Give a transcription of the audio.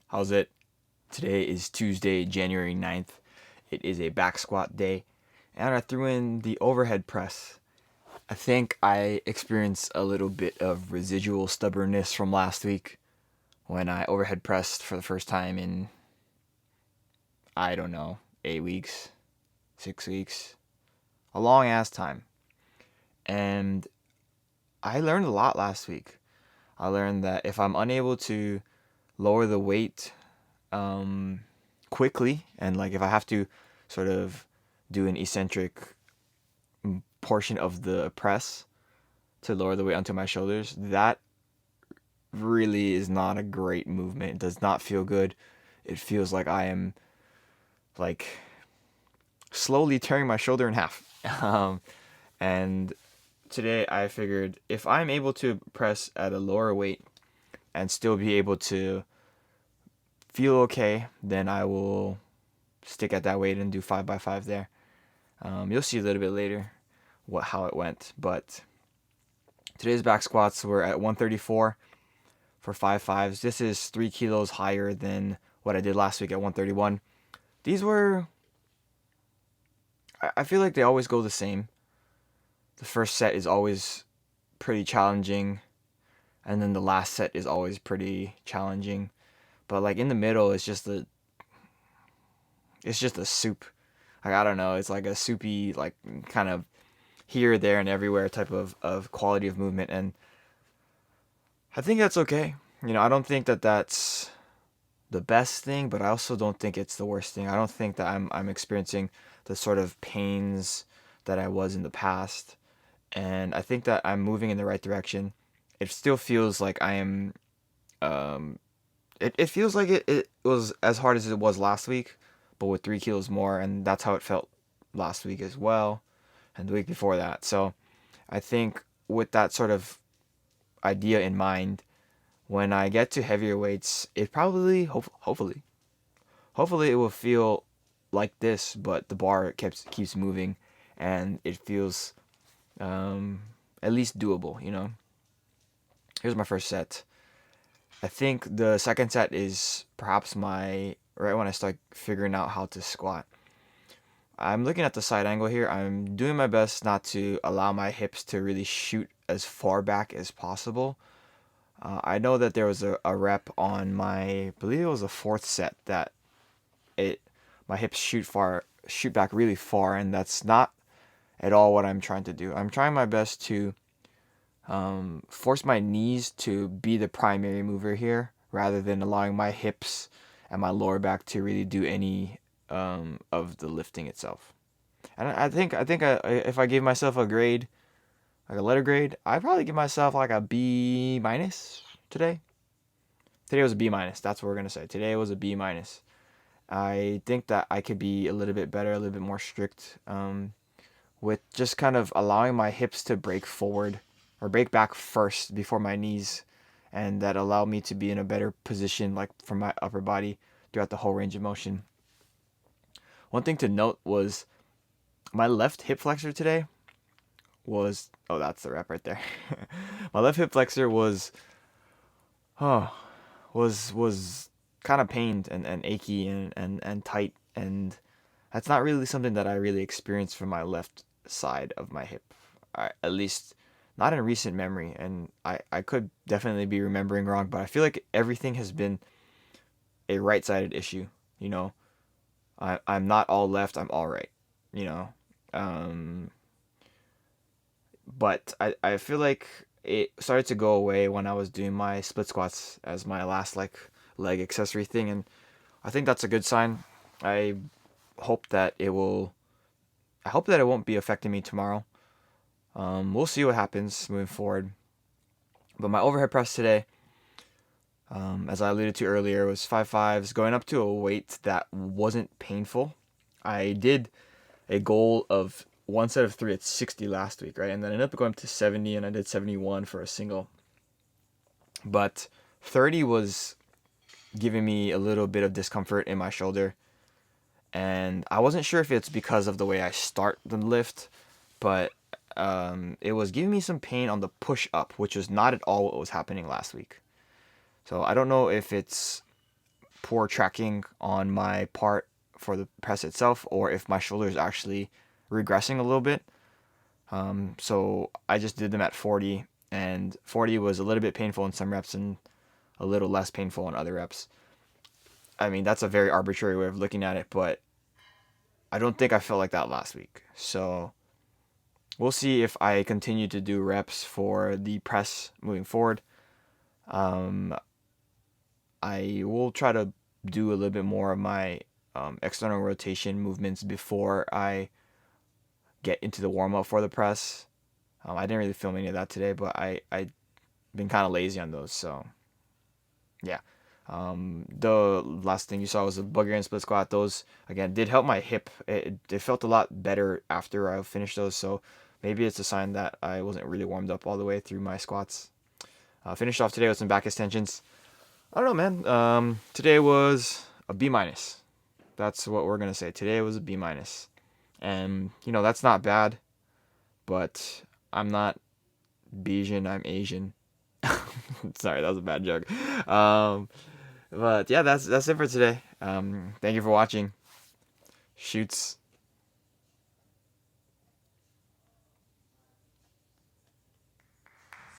How's it? Today is Tuesday, January 9th. It is a back squat day, and I threw in the overhead press. I think I experienced a little bit of residual stubbornness from last week when I overhead pressed for the first time in, I don't know, 8 weeks, 6 weeks, a long ass time. And I learned a lot last week. I learned that if I'm unable to lower the weight um, quickly, and like if I have to sort of do an eccentric portion of the press to lower the weight onto my shoulders, that really is not a great movement. It does not feel good. It feels like I am like slowly tearing my shoulder in half. And today I figured if I'm able to press at a lower weight and still be able to feel okay, then I will stick at that weight and do 5x5 there. You'll see a little bit later how it went, but today's back squats were at 134 for 5.5s. This is 3 kilos higher than what I did last week at 131. These were, I feel like they always go the same. The first set is always pretty challenging, and then the last set is always pretty challenging. But like in the middle, it's just a soup. Like I don't know, it's like a soupy, like kind of here, there, and everywhere type of quality of movement, and I think that's okay. I don't think that that's the best thing, but I also don't think it's the worst thing. I don't think that I'm experiencing the sort of pains that I was in the past, and I think that I'm moving in the right direction. It still feels like I am. Um, it feels like it was as hard as it was last week, but with 3 kilos more, and that's how it felt last week as well, and the week before that. So I think with that sort of idea in mind, when I get to heavier weights, it probably, hopefully it will feel like this, but the bar keeps moving, and it feels um, at least doable. Here's my first set. I think the second set is perhaps my right when I start figuring out how to squat. I'm looking at the side angle here. I'm doing my best not to allow my hips to really shoot as far back as possible. I know that there was a rep on I believe it was the fourth set that it my hips shoot back really far, and that's not at all what I'm trying to do. I'm trying my best to force my knees to be the primary mover here, rather than allowing my hips and my lower back to really do any of the lifting itself. And if I gave myself a grade, like a letter grade, I'd probably give myself like a B minus today. Today was a B minus. That's what we're gonna say. Today was a B minus. I think that I could be a little bit better, a little bit more strict with just kind of allowing my hips to break forward or break back first before my knees, and that allow me to be in a better position, like for my upper body throughout the whole range of motion. One thing to note was my left hip flexor today was that's the rep right there. My left hip flexor oh was kind of pained and achy and tight, and that's not really something that I really experienced from my left side of my hip, at least not in recent memory, and I could definitely be remembering wrong, but I feel like everything has been a right-sided issue. you know I'm not all left, I'm all right. you know um but I feel like it started to go away when I was doing my split squats as my last like leg accessory thing, and I think that's a good sign. I hope that it will. I hope that it won't be affecting me tomorrow. We'll see what happens moving forward. But my overhead press today, as I alluded to earlier, was 5.5s, going up to a weight that wasn't painful. I did a goal of one set of three at 60 last week, right? And then I ended up going up to 70, and I did 71 for a single. But 30 was giving me a little bit of discomfort in my shoulder, and I wasn't sure if it's because of the way I start the lift, but it was giving me some pain on the push up, which was not at all what was happening last week. So I don't know if it's poor tracking on my part for the press itself, or if my shoulder is actually regressing a little bit. So I just did them at 40, and 40 was a little bit painful in some reps and a little less painful in other reps. I mean, that's a very arbitrary way of looking at it, but I don't think I felt like that last week. So we'll see if I continue to do reps for the press moving forward. I will try to do a little bit more of my external rotation movements before I get into the warm up for the press. I didn't really film any of that today, but I've been kind of lazy on those. So yeah. The last thing you saw was a Bulgarian split squat. Those again did help my hip. It felt a lot better after I finished those. So maybe it's a sign that I wasn't really warmed up all the way through my squats. Finished off today with some back extensions. I don't know, man. Today was a B minus. That's what we're gonna say. Today was a B minus, and that's not bad. But I'm not Bayesian. I'm Asian. Sorry, that was a bad joke. But yeah, that's it for today. Thank you for watching. Shoots.